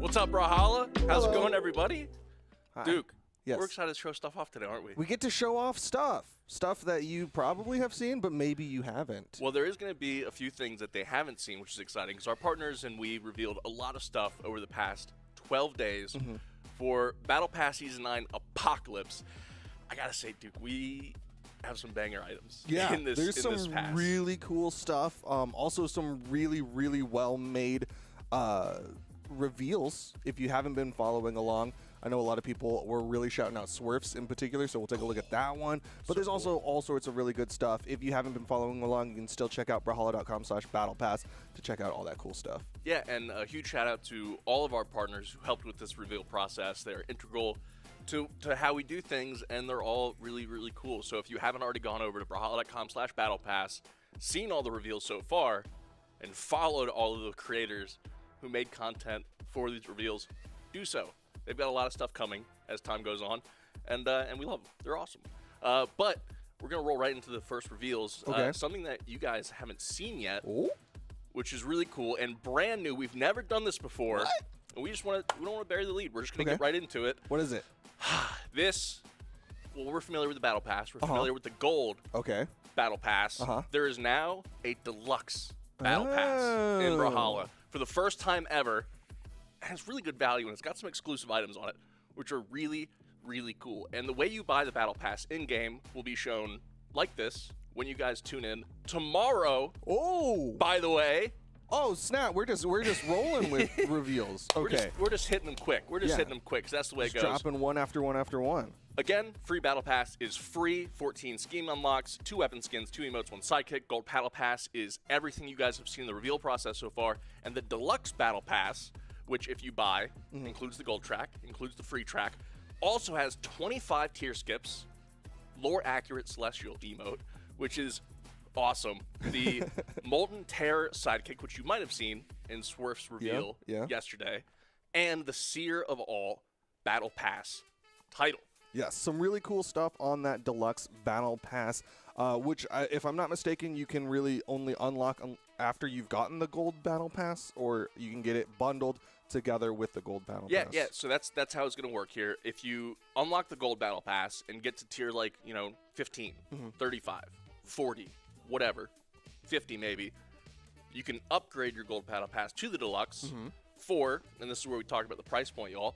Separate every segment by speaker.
Speaker 1: What's up, Brawlhalla? How's it going, everybody?
Speaker 2: Hi.
Speaker 1: Duke,
Speaker 2: Yes.
Speaker 1: we're excited to show stuff off today, aren't we?
Speaker 2: We get to show off stuff that you probably have seen, but maybe you haven't.
Speaker 1: Well, there is going to be a few things that they haven't seen, which is exciting, because our partners and we revealed a lot of stuff over the past 12 days for Battlepass Season 9 Apocalypse. I got to say, Duke, we have some banger items in this
Speaker 2: there's some
Speaker 1: this pass.
Speaker 2: really cool stuff. Also, some really, really well-made reveals, if you haven't been following along, I know a lot of people were really shouting out Swerfs in particular, so we'll take a look at that one. But there's also all sorts of really good stuff. If you haven't been following along, you can still check out Brawlhalla.com/Battlepass to check out all that cool stuff.
Speaker 1: Yeah, and a huge shout out to all of our partners who helped with this reveal process. They're integral to how we do things, and they're all really, really cool. So if you haven't already gone over to Brawlhalla.com/Battlepass, seen all the reveals so far, and followed all of the creators who made content for these reveals, do so. They've got a lot of stuff coming as time goes on, and we love them. They're awesome. But we're going to roll right into the first reveals.
Speaker 2: Okay.
Speaker 1: Something that you guys haven't seen yet,
Speaker 2: Ooh.
Speaker 1: which is really cool and brand new. We've never done this before.
Speaker 2: What?
Speaker 1: And we don't want to bury the lead. We're just going to
Speaker 2: Okay.
Speaker 1: get right into it.
Speaker 2: What is it?
Speaker 1: Well, we're familiar with the Battle Pass. We're familiar with the Gold
Speaker 2: Okay.
Speaker 1: Battle Pass. There is now a Deluxe Battle Pass in Brawlhalla for the first time ever. It has really good value, and it's got some exclusive items on it, which are really, really cool. And the way you buy the Battle Pass in-game will be shown like this when you guys tune in tomorrow.
Speaker 2: Oh!
Speaker 1: By the way.
Speaker 2: Oh, snap. We're just rolling with reveals. Okay.
Speaker 1: We're just hitting them quick. We're just hitting them quick, 'cause that's the way it goes.
Speaker 2: Dropping one after one after one.
Speaker 1: Again, free Battle Pass is free. 14 scheme unlocks, 2 weapon skins, 2 emotes, 1 sidekick. Gold Battle Pass is everything you guys have seen in the reveal process so far. And the Deluxe Battle Pass, which if you buy, includes the gold track, includes the free track, also has 25 tier skips, lore accurate celestial emote, which is awesome. The Molten Terror sidekick, which you might have seen in Swerf's reveal yesterday, and the Seer of All Battle Pass title.
Speaker 2: Yes, some really cool stuff on that Deluxe Battle Pass, which, if I'm not mistaken, you can really only unlock after you've gotten the Gold Battle Pass, or you can get it bundled together with the Gold Battle Pass.
Speaker 1: Yeah, so that's how it's going to work here. If you unlock the Gold Battle Pass and get to tier, 15, 35, 40, whatever, 50 maybe, you can upgrade your Gold Battle Pass to the Deluxe for, and this is where we talk about the price point, y'all,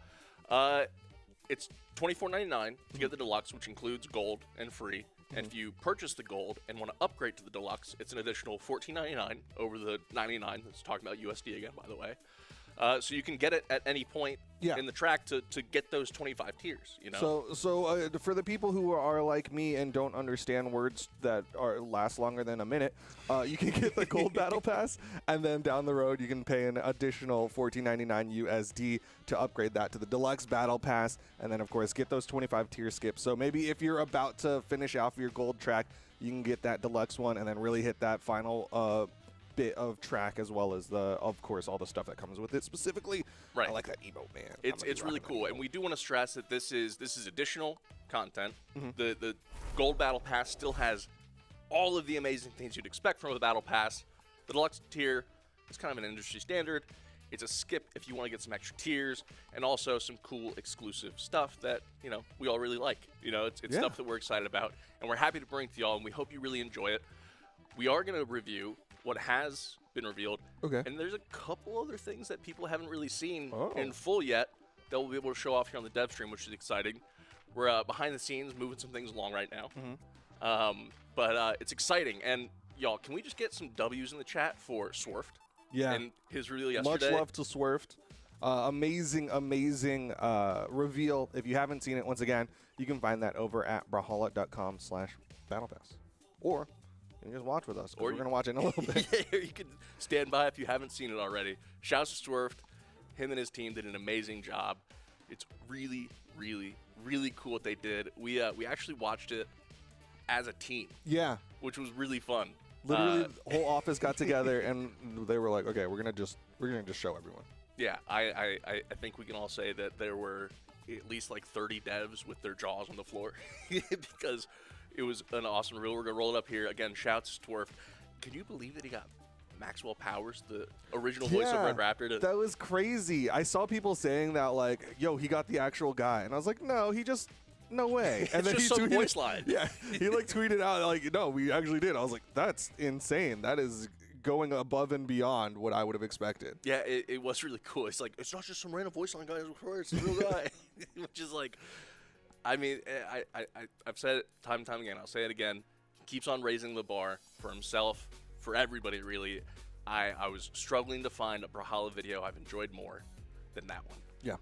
Speaker 1: it's $24.99 to get the Deluxe, which includes Gold and free. And if you purchase the Gold and want to upgrade to the Deluxe, it's an additional $14.99 over the $99. That's talking about USD again, by the way. So you can get it at any point in the track to get those 25 tiers, you know?
Speaker 2: So for the people who are like me and don't understand words that last longer than a minute, you can get the Gold Battle Pass, and then down the road you can pay an additional $14.99 USD to upgrade that to the Deluxe Battle Pass, and then, of course, get those 25 tier skips. So maybe if you're about to finish off your Gold track, you can get that Deluxe one and then really hit that final bit of track, as well as of course all the stuff that comes with it. Specifically, I like that emote, man.
Speaker 1: It's really cool, and we do want to stress that this is additional content. The Gold Battle Pass still has all of the amazing things you'd expect from a Battle Pass. The Deluxe tier is kind of an industry standard. It's a skip if you want to get some extra tiers, and also some cool exclusive stuff that we all really like. It's stuff that we're excited about, and we're happy to bring to y'all, and we hope you really enjoy it. We are going to review what has been revealed. And there's a couple other things that people haven't really seen in full yet that we'll be able to show off here on the dev stream, which is exciting. We're behind the scenes moving some things along right now. But it's exciting. And y'all, can we just get some W's in the chat for Swerfed?
Speaker 2: Yeah.
Speaker 1: And his reveal yesterday.
Speaker 2: Much love to Swerfed. Amazing reveal. If you haven't seen it, once again, you can find that over at Brawlhalla.com/Battlepass. Or you can just watch with us, or we're going to watch it in a little bit.
Speaker 1: Yeah, you can stand by if you haven't seen it already. Shouts to Swerfed. Him and his team did an amazing job. It's really, really, really cool what they did. We actually watched it as a team. Yeah. Which was really fun.
Speaker 2: Literally, the whole office got together, and they were like, okay, we're gonna just show everyone.
Speaker 1: Yeah, I think we can all say that there were at least like 30 devs with their jaws on the floor because it was an awesome reel. We're going to roll it up here. Again, shouts to Dwarf. Can you believe that he got Maxwell Powers, the original voice of Red Raptor?
Speaker 2: That was crazy. I saw people saying that, like, yo, he got the actual guy. And I was like, no, he just, no way. And then
Speaker 1: just
Speaker 2: he
Speaker 1: some
Speaker 2: tweeted,
Speaker 1: voice line.
Speaker 2: Yeah, he, like, tweeted out, like, no, we actually did. I was like, that's insane. That is going above and beyond what I would have expected.
Speaker 1: Yeah, it was really cool. It's like, it's not just some random voice line guy. It's a real guy. Which is like, I mean, I've said it time and time again. I'll say it again. He keeps on raising the bar for himself, for everybody, really. I was struggling to find a Brawlhalla video I've enjoyed more than that one.
Speaker 2: Yeah,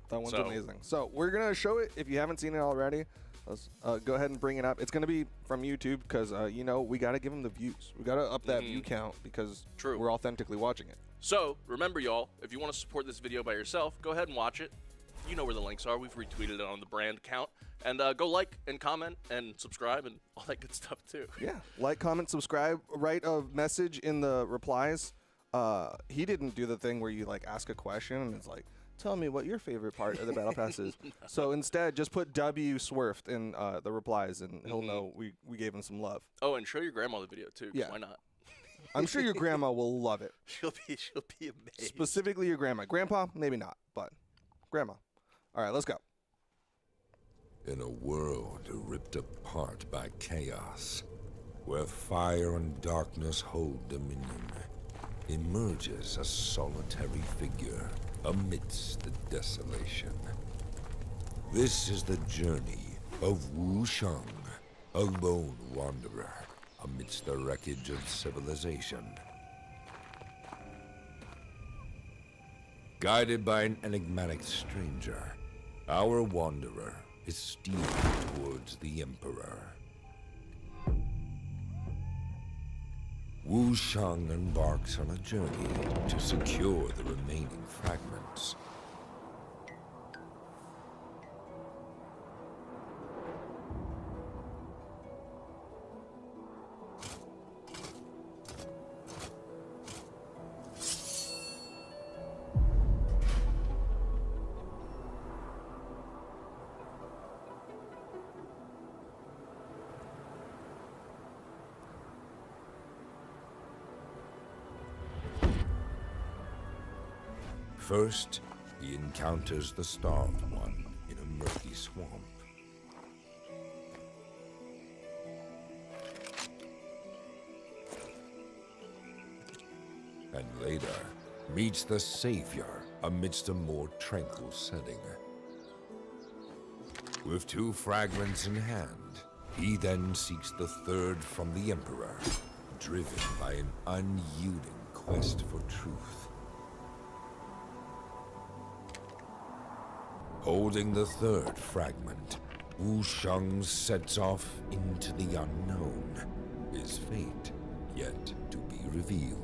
Speaker 2: that one's amazing. So we're going to show it if you haven't seen it already. Let's go ahead and bring it up. It's going to be from YouTube because, you know, we got to give them the views. We got to up that view count because we're authentically watching it.
Speaker 1: So remember, y'all, if you want to support this video by yourself, go ahead and watch it. You know where the links are. We've retweeted it on the brand account. And go like and comment and subscribe and all that good stuff, too.
Speaker 2: Yeah. Like, comment, subscribe. Write a message in the replies. He didn't do the thing where you, like, ask a question and it's like, tell me what your favorite part of the Battle Pass is. No. So instead, just put W Swerfed in the replies, and he'll know we gave him some love.
Speaker 1: Oh, and show your grandma the video, too. Yeah. Why not?
Speaker 2: I'm sure your grandma will love it.
Speaker 1: She'll be amazed.
Speaker 2: Specifically your grandma. Grandpa, maybe not, but grandma. All right, let's go.
Speaker 3: In a world ripped apart by chaos, where fire and darkness hold dominion, emerges a solitary figure amidst the desolation. This is the journey of Wu Shang, a lone wanderer amidst the wreckage of civilization. Guided by an enigmatic stranger, our wanderer is steering towards the Emperor. Wu Shang embarks on a journey to secure the remaining fragments. First, he encounters the Starved One in a murky swamp. And later, meets the Savior amidst a more tranquil setting. With 2 fragments in hand, he then seeks the third from the Emperor, driven by an unyielding quest for truth. Holding the third fragment, Wu Shang sets off into the unknown, his fate yet to be revealed.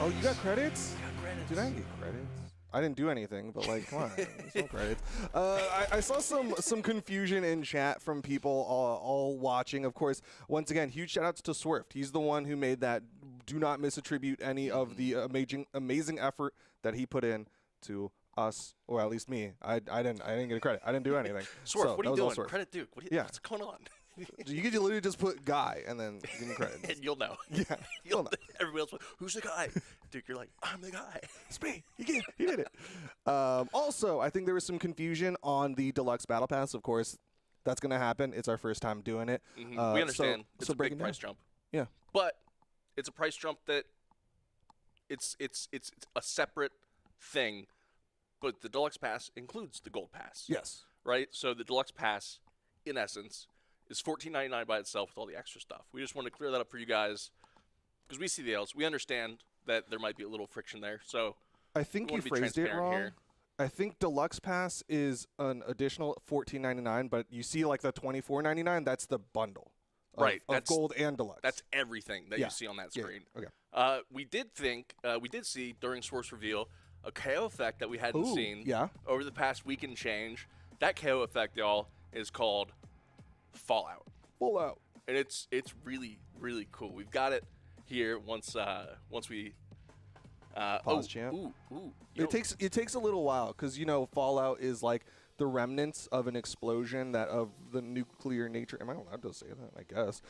Speaker 2: Oh, you got credits?
Speaker 1: I got credits.
Speaker 2: Dude, I didn't get credits. I didn't do anything, but like, come on, there's no credits. I saw some confusion in chat from people all watching. Of course, once again, huge shout outs to Swift. He's the one who made that. Do not misattribute any of the amazing effort that he put in to us, or at least me. I didn't get a credit. I didn't do anything.
Speaker 1: Swift,
Speaker 2: so
Speaker 1: what are you doing? Credit Duke. What's going on?
Speaker 2: You could literally just put guy and then give me credit.
Speaker 1: And you'll know.
Speaker 2: Yeah, you'll know.
Speaker 1: Everybody else, who's the guy? Duke, you're like, I'm the guy.
Speaker 2: It's me. He did it. Also, I think there was some confusion on the Deluxe Battle Pass. Of course, that's going to happen. It's our first time doing it.
Speaker 1: We understand. It's a big price jump.
Speaker 2: Yeah.
Speaker 1: But it's a price jump that it's a separate thing. But the Deluxe Pass includes the Gold Pass.
Speaker 2: Yes.
Speaker 1: Right? So the Deluxe Pass, in essence, is $14.99 by itself with all the extra stuff. We just want to clear that up for you guys because we see the L's. We understand that there might be a little friction there. So
Speaker 2: I think you phrased it wrong. Here. I think Deluxe Pass is an additional $14.99, but you see like the $24.99, that's the bundle.
Speaker 1: Right.
Speaker 2: Of Gold and Deluxe.
Speaker 1: That's everything that you see on that screen.
Speaker 2: Yeah. Okay.
Speaker 1: We did see during Source Reveal a KO effect that we hadn't seen over the past week and change. That KO effect, y'all, is called Fallout. And it's really, really cool. We've got it here once we
Speaker 2: pause champ. It takes a little while because Fallout is like the remnants of an explosion that of the nuclear nature. Am I allowed to say that? I guess.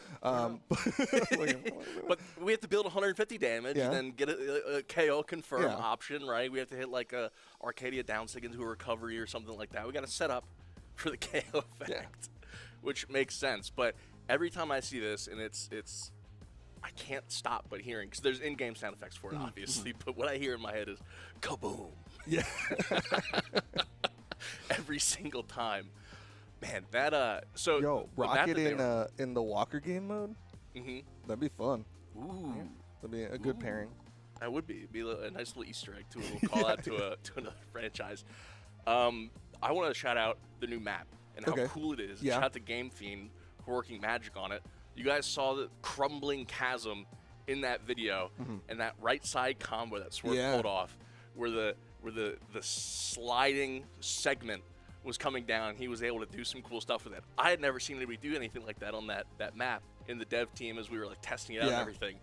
Speaker 1: But we have to build 150 damage and then get a KO confirm option, right? We have to hit like a Arcadia downstick into a recovery or something like that. We got to set up for the KO effect, which makes sense. But every time I see this, and it's I can't stop but hearing, because there's in-game sound effects for it, obviously, but what I hear in my head is kaboom.
Speaker 2: Yeah.
Speaker 1: Every single time. Man, that so
Speaker 2: Rocket in the Walker game mode? That'd be fun.
Speaker 1: Ooh.
Speaker 2: Yeah. That'd be a good pairing.
Speaker 1: That would be. It'd be a nice little Easter egg to a little call out to another franchise. I want to shout out the new map and how cool it is. Shout out to Game Fiend for working magic on it. You guys saw the crumbling chasm in that video, and that right side combo that Swerve pulled off, where the sliding segment was coming down. He was able to do some cool stuff with it. I had never seen anybody do anything like that on that map in the dev team as we were like testing it out and everything.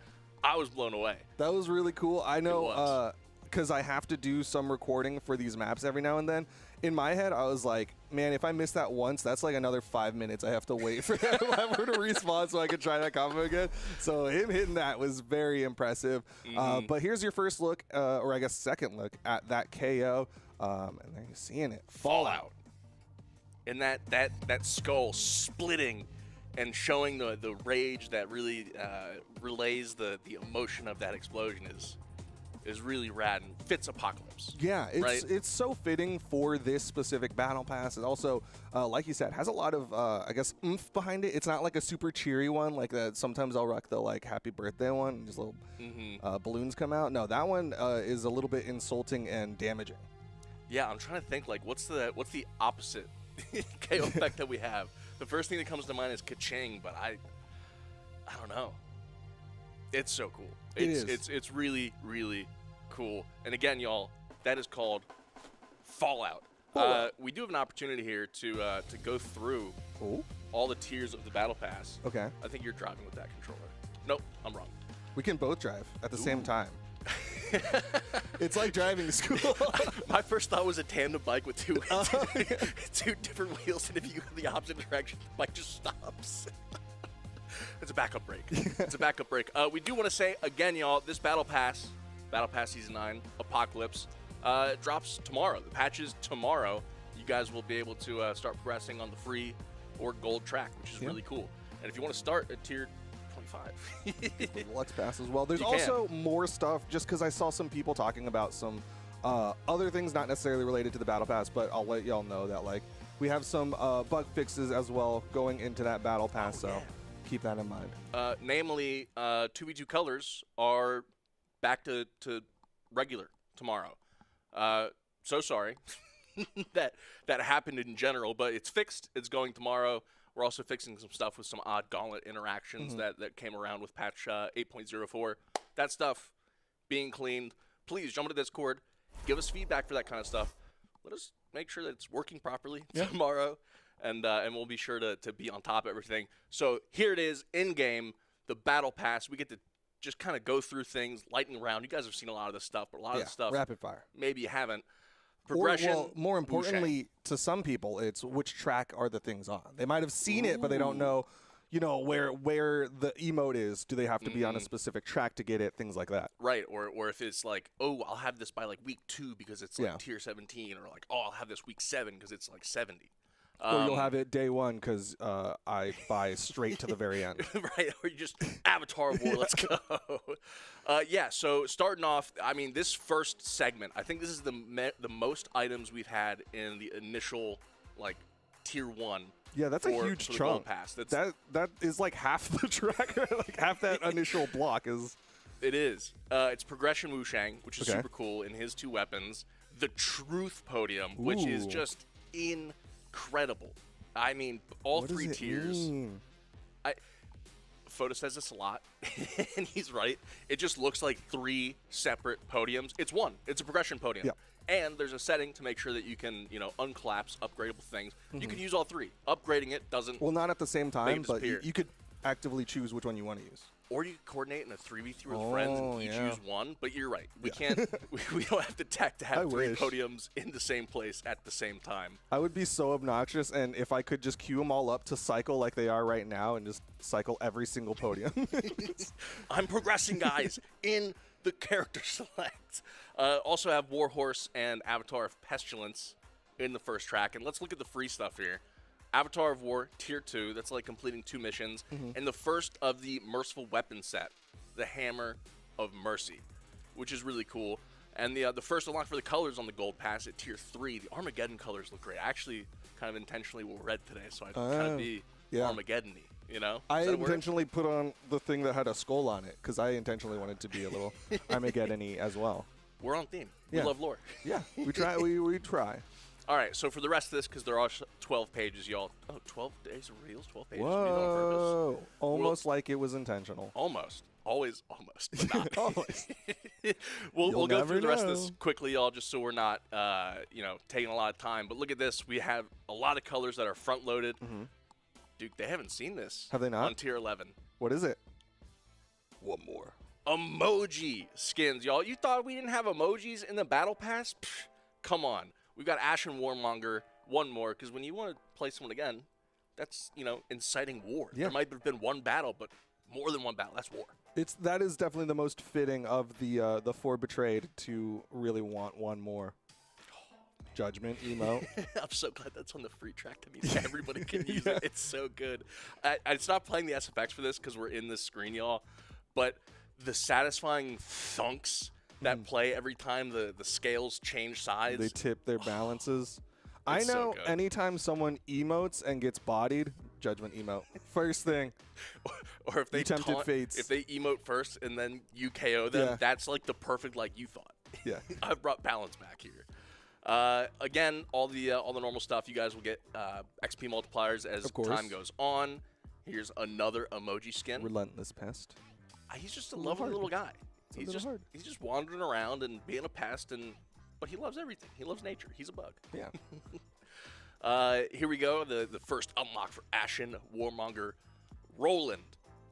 Speaker 1: I was blown away.
Speaker 2: That was really cool. I know because I have to do some recording for these maps every now and then. In my head, I was like, man, if I miss that once, that's like another 5 minutes I have to wait for that lever to respawn so I can try that combo again. So him hitting that was very impressive. But here's your first look, or I guess second look, at that KO. And there you're seeing it.
Speaker 1: Fallout. And that skull splitting and showing the rage that really relays the emotion of that explosion is really rad and fits Apocalypse.
Speaker 2: Yeah, it's so fitting for this specific battle pass. It also, like you said, has a lot of, I guess, oomph behind it. It's not like a super cheery one like that. Sometimes I'll rock the like happy birthday one and just little balloons come out. No, that one is a little bit insulting and damaging.
Speaker 1: Yeah, I'm trying to think like what's the opposite KO effect that we have. The first thing that comes to mind is ka-ching, but I don't know. It's so cool. It's really, really cool. And again, y'all, that is called Fallout. We do have an opportunity here to go through all the tiers of the Battle Pass.
Speaker 2: Okay.
Speaker 1: I think you're driving with that controller. Nope, I'm wrong.
Speaker 2: We can both drive at the same time. It's like driving to school.
Speaker 1: My first thought was a tandem bike with two different wheels, and if you go the opposite direction, the bike just stops. It's a backup brake. It's a backup brake. We do want to say, again, y'all, this Battle Pass Season 9, Apocalypse, drops tomorrow. The patch is tomorrow. You guys will be able to start progressing on the free or gold track, which is really cool. And if you want to start at tier 25.
Speaker 2: Deluxe Pass as well. There's also more stuff, just because I saw some people talking about some other things not necessarily related to the Battle Pass, but I'll let y'all know that like we have some bug fixes as well going into that Battle Pass, so keep that in mind.
Speaker 1: Namely, 2v2 colors are back to regular tomorrow. So sorry that happened in general, but it's fixed. It's going tomorrow. We're also fixing some stuff with some odd gauntlet interactions that came around with patch 8.04. That stuff being cleaned, please jump into Discord. Give us feedback for that kind of stuff. Let us make sure that it's working properly tomorrow, and we'll be sure to be on top of everything. So here it is, in-game, the Battle Pass. We get to just kind of go through things, lightning round. You guys have seen a lot of this stuff, but a lot of the stuff,
Speaker 2: rapid fire.
Speaker 1: maybe you haven't. Progression.
Speaker 2: Or, well, more importantly, to some people, it's which track are the things on. They might have seen it, but they don't know, where the emote is. Do they have to be on a specific track to get it? Things like that.
Speaker 1: Right, or if it's like, oh, I'll have this by like week 2 because it's like tier 17, or like, oh, I'll have this week 7 because it's like 70.
Speaker 2: Or you'll have it day 1 because I buy straight to the very end.
Speaker 1: Right, or you just Avatar War, let's go. So starting off, I mean, this first segment, I think this is the most items we've had in the initial, like, tier 1.
Speaker 2: Yeah, that's a huge chunk.
Speaker 1: Pass.
Speaker 2: That is like half the track, like half that initial block is.
Speaker 1: It is. It's Progression Wushang, which is super cool in his 2 weapons. The Truth Podium, which is just incredible. I mean, all 3 tiers. Photo says this a lot, and he's right. It just looks like 3 separate podiums. It's one. It's a progression podium.
Speaker 2: Yep.
Speaker 1: And there's a setting to make sure that you can, uncollapse upgradable things. You can use all 3. Upgrading it doesn't.
Speaker 2: Well, not at the same time, but you could actively choose which one you want to use.
Speaker 1: Or you could coordinate in a 3v3 with friends and each use one. But you're right. We can't. we don't have the tech to have 3 podiums in the same place at the same time.
Speaker 2: I would be so obnoxious, and if I could just queue them all up to cycle like they are right now and just cycle every single podium.
Speaker 1: I'm progressing, guys, in the character select. Also have Warhorse and Avatar of Pestilence in the first track. And let's look at the free stuff here. Avatar of War, Tier 2. That's like completing 2 missions. And the first of the Merciful Weapon set, the Hammer of Mercy, which is really cool. And the first unlock for the colors on the Gold Pass at Tier 3. The Armageddon colors look great. I actually kind of intentionally wore red today, so I can kind of be Armageddon-y, I
Speaker 2: intentionally put on the thing that had a skull on it because I intentionally wanted to be a little Armageddon-y as well.
Speaker 1: We're on theme. We love lore.
Speaker 2: Yeah, we try. we try.
Speaker 1: All right, so for the rest of this, because there are 12 pages, y'all. Oh, 12 days of reels, 12 pages.
Speaker 2: Whoa. Almost like it was intentional.
Speaker 1: Almost. Always almost, but not.
Speaker 2: Always.
Speaker 1: We'll go through the rest of this quickly, y'all, just so we're not, taking a lot of time. But look at this. We have a lot of colors that are front-loaded. Dude, they haven't seen this.
Speaker 2: Have they not?
Speaker 1: On Tier 11.
Speaker 2: What is it? One more.
Speaker 1: Emoji skins, y'all. You thought we didn't have emojis in the Battle Pass? Pfft, come on. We've got Ashen Warmonger, one more, because when you want to play someone again, that's, inciting war.
Speaker 2: Yeah.
Speaker 1: There might have been one battle, but more than one battle. That's war.
Speaker 2: That is definitely the most fitting of the 4 betrayed to really want one more. Judgment emo.
Speaker 1: I'm so glad that's on the free track. That means everybody can use it. It's so good. I stopped playing the SFX for this because we're in this screen, y'all. But the satisfying thunks that play every time the scales change size.
Speaker 2: They tip their balances. I
Speaker 1: It's
Speaker 2: know
Speaker 1: so good.
Speaker 2: anytime someone emotes and gets bodied, Judgment emote. First thing.
Speaker 1: Or if they
Speaker 2: Tempted Fates.
Speaker 1: If they emote first and then you KO them, that's like the perfect like you thought.
Speaker 2: Yeah.
Speaker 1: I've brought balance back here. Again, all the normal stuff. You guys will get XP multipliers as time goes on. Here's another emoji skin.
Speaker 2: Relentless Pest.
Speaker 1: He's just a lovely little guy. He's just wandering around and being a pest, but he loves everything. He loves nature. He's a bug.
Speaker 2: Yeah.
Speaker 1: Here we go. The first unlock for Ashen Warmonger, Roland,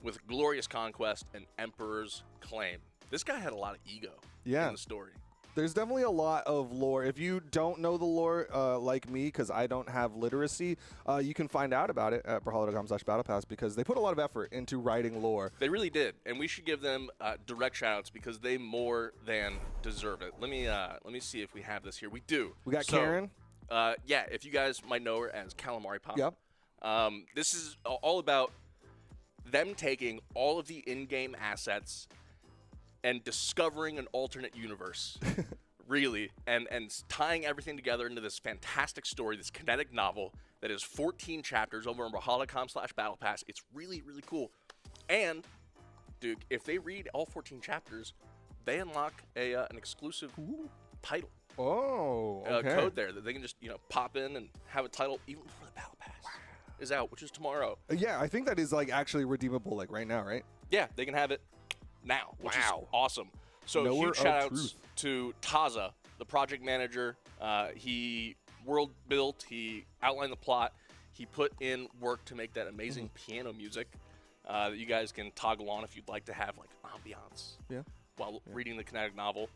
Speaker 1: with Glorious Conquest and Emperor's Claim. This guy had a lot of ego in the story.
Speaker 2: There's definitely a lot of lore. If you don't know the lore like me, because I don't have literacy, you can find out about it at brawlhalla.com/battlepass because they put a lot of effort into writing lore.
Speaker 1: They really did, and we should give them direct shout-outs because they more than deserve it. Let me see if we have this here. We do.
Speaker 2: We got Karen.
Speaker 1: If you guys might know her as Calamari Pop.
Speaker 2: Yep.
Speaker 1: This is all about them taking all of the in-game assets and discovering an alternate universe, really, and tying everything together into this fantastic story, this Kinetic novel that is 14 chapters over on brawlhalla.com/battlepass. It's really, really cool. And, dude, if they read all 14 chapters, they unlock an exclusive title.
Speaker 2: Oh, okay.
Speaker 1: Code there that they can just, pop in and have a title even before the Battle Pass is out, which is tomorrow.
Speaker 2: Yeah, I think that is, actually redeemable, right now, right?
Speaker 1: Yeah, they can have it now, which is awesome. So
Speaker 2: Knower
Speaker 1: huge
Speaker 2: of
Speaker 1: shout outs
Speaker 2: truth.
Speaker 1: to Taza, the project manager. He world built, he outlined the plot, he put in work to make that amazing piano music that you guys can toggle on if you'd like to have like ambiance while reading the Kinetic novel.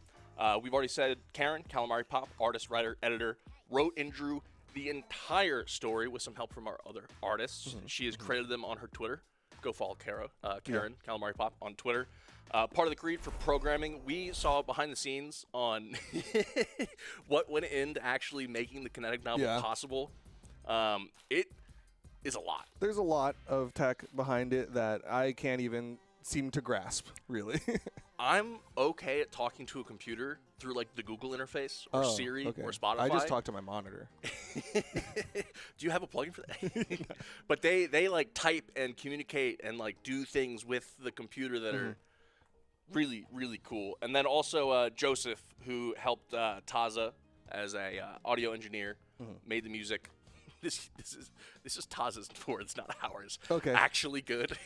Speaker 1: We've already said Karen, Calamari Pop, artist, writer, editor, wrote and drew the entire story with some help from our other artists. She has credited them on her Twitter. Go follow Karen, Calamari Pop on Twitter. Part of the creed for programming, we saw behind the scenes on what went into actually making the Kinetic novel possible. It is a lot.
Speaker 2: There's a lot of tech behind it that I can't even seem to grasp, really.
Speaker 1: I'm okay at talking to a computer through like the Google interface or Siri or Spotify.
Speaker 2: I just talk to my monitor.
Speaker 1: Do you have a plugin for that? But they like type and communicate and like do things with the computer that are really, really cool. And then also Joseph, who helped Taza as a audio engineer, made the music. This is Taza's words, not ours.
Speaker 2: Okay.
Speaker 1: Actually good.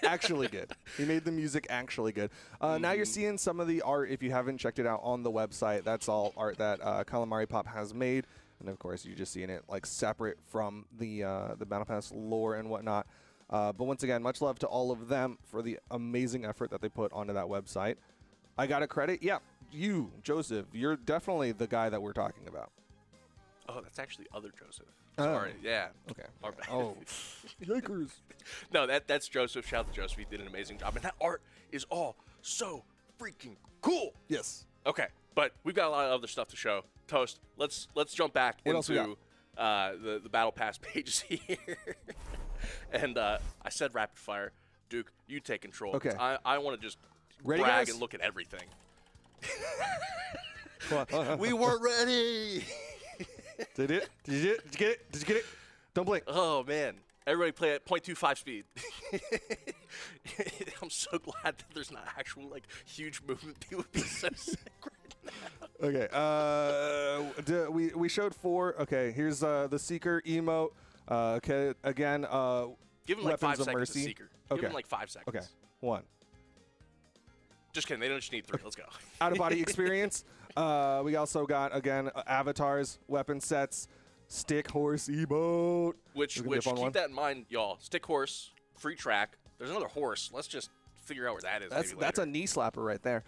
Speaker 2: Actually good. He made the music actually good. Now you're seeing some of the art, if you haven't checked it out on the website. That's all art that Calamari Pop has made. And of course, you're just seeing it like separate from the Battle Pass lore and whatnot. But once again, much love to all of them for the amazing effort that they put onto that website. I got to credit, you, Joseph, you're definitely the guy that we're talking about.
Speaker 1: Oh, that's actually other Joseph. Sorry, yeah.
Speaker 2: Okay.
Speaker 1: Our bad.
Speaker 2: Oh, Lakers.
Speaker 1: No, that's Joseph. Shout out to Joseph. He did an amazing job. And that art is all so freaking cool.
Speaker 2: Yes.
Speaker 1: Okay, but we've got a lot of other stuff to show. Toast, let's jump back into the Battle Pass pages here. And I said rapid fire. Duke, you take control.
Speaker 2: Okay.
Speaker 1: I want to just
Speaker 2: Ready,
Speaker 1: brag
Speaker 2: guys?
Speaker 1: and look at everything.
Speaker 2: We
Speaker 1: weren't ready.
Speaker 2: Did you get it? Did you get it? Don't blink.
Speaker 1: Oh, man. Everybody play at 0.25 speed. I'm so glad that there's not actual, like, huge movement. People would be so sick right now.
Speaker 2: Okay. We showed 4. Okay, here's the Seeker emote. Okay, again,
Speaker 1: give him like 5 seconds
Speaker 2: mercy.
Speaker 1: to Seeker.
Speaker 2: Okay.
Speaker 1: Give him like 5 seconds.
Speaker 2: Okay, 1.
Speaker 1: Just kidding. They don't just need 3. Let's go.
Speaker 2: Out-of-body experience. We also got, again, avatars, weapon sets, stick horse emote.
Speaker 1: Which keep that in mind, y'all. Stick horse, free track. There's another horse. Let's just figure out where that is.
Speaker 2: That's a knee slapper right there.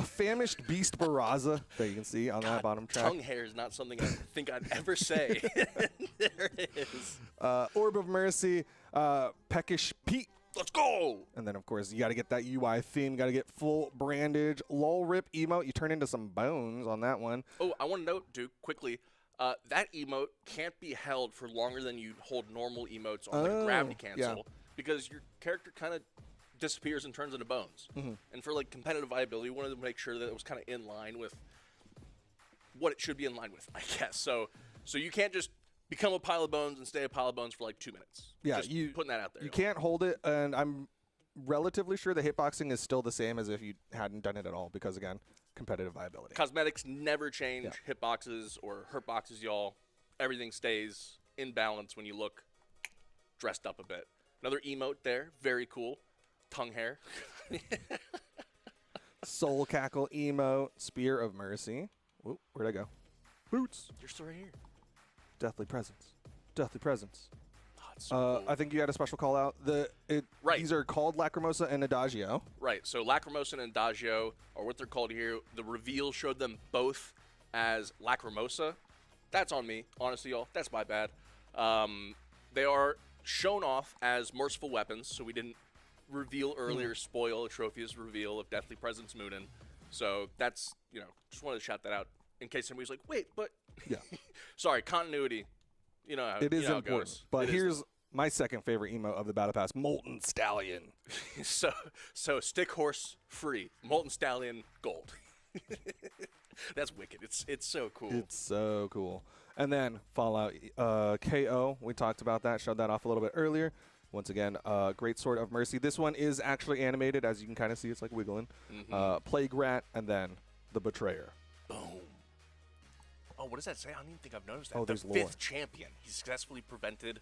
Speaker 2: Famished Beast Barraza that you can see on that bottom track.
Speaker 1: Tongue hair is not something I think I'd ever say. There it is.
Speaker 2: Orb of Mercy, Peckish Pete.
Speaker 1: Let's go!
Speaker 2: And then, of course, you got to get that UI theme. Got to get full brandage. Lol Rip emote. You turn into some bones on that one.
Speaker 1: Oh, I want to note, Duke, quickly, that emote can't be held for longer than you hold normal emotes on like gravity cancel because your character kind of disappears and turns into bones. And for like competitive viability, we wanted to make sure that it was kind of in line with what it should be in line with, I guess. So you can't just become a pile of bones and stay a pile of bones for like 2 minutes.
Speaker 2: Yeah,
Speaker 1: just putting that out there.
Speaker 2: You can't hold it, and I'm relatively sure the hitboxing is still the same as if you hadn't done it at all because, again, competitive viability.
Speaker 1: Cosmetics never change hitboxes or hurtboxes, y'all. Everything stays in balance when you look dressed up a bit. Another emote there. Very cool. Tongue hair.
Speaker 2: Soul Cackle emote. Spear of Mercy. Whoop, where'd I go? Boots.
Speaker 1: You're still right here.
Speaker 2: Deathly Presence. Deathly Presence.
Speaker 1: Oh, it's so cool.
Speaker 2: I think you had a special call out. These are called Lacrimosa and Adagio.
Speaker 1: Right. So Lacrimosa and Adagio are what they're called here. The reveal showed them both as Lacrimosa. That's on me, honestly, y'all. That's my bad. They are shown off as merciful weapons, so we didn't reveal earlier, spoil Atrophia's reveal of Deathly Presence Moonin. So that's, just wanted to shout that out in case somebody's like, wait, but...
Speaker 2: Yeah.
Speaker 1: Sorry, continuity. You know how
Speaker 2: it is
Speaker 1: how
Speaker 2: important.
Speaker 1: It goes.
Speaker 2: But here's my second favorite emote of the Battle Pass, Molten Stallion.
Speaker 1: so Stick Horse free, Molten Stallion gold. That's wicked. It's so cool.
Speaker 2: It's so cool. And then Fallout KO. We talked about that, showed that off a little bit earlier. Once again, Great Sword of Mercy. This one is actually animated, as you can kind of see. It's like wiggling. Plague Rat, and then the Betrayer.
Speaker 1: Boom. Oh, what does that say? I don't even think I've noticed that.
Speaker 2: Oh,
Speaker 1: the
Speaker 2: there's lore.
Speaker 1: 5th champion. He successfully prevented